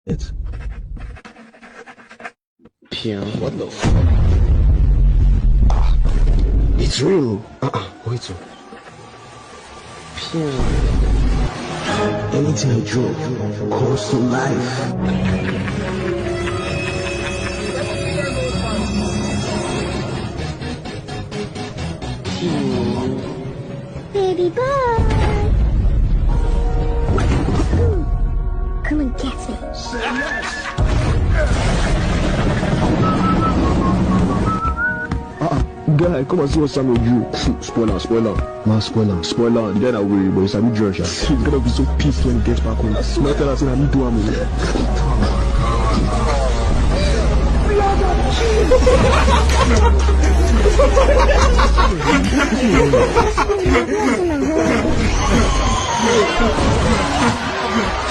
It's Pian. What the fuck? It's real. Wait. Pian. Anything I draw comes to life. Baby boy, come and get me. Guy, come and see what's wrong with you. Spoiler. Man, spoiler. The guy that way, but he's a new Georgia. He's gonna be so pissed when he gets back home. Not tell us that I need to him. Come on.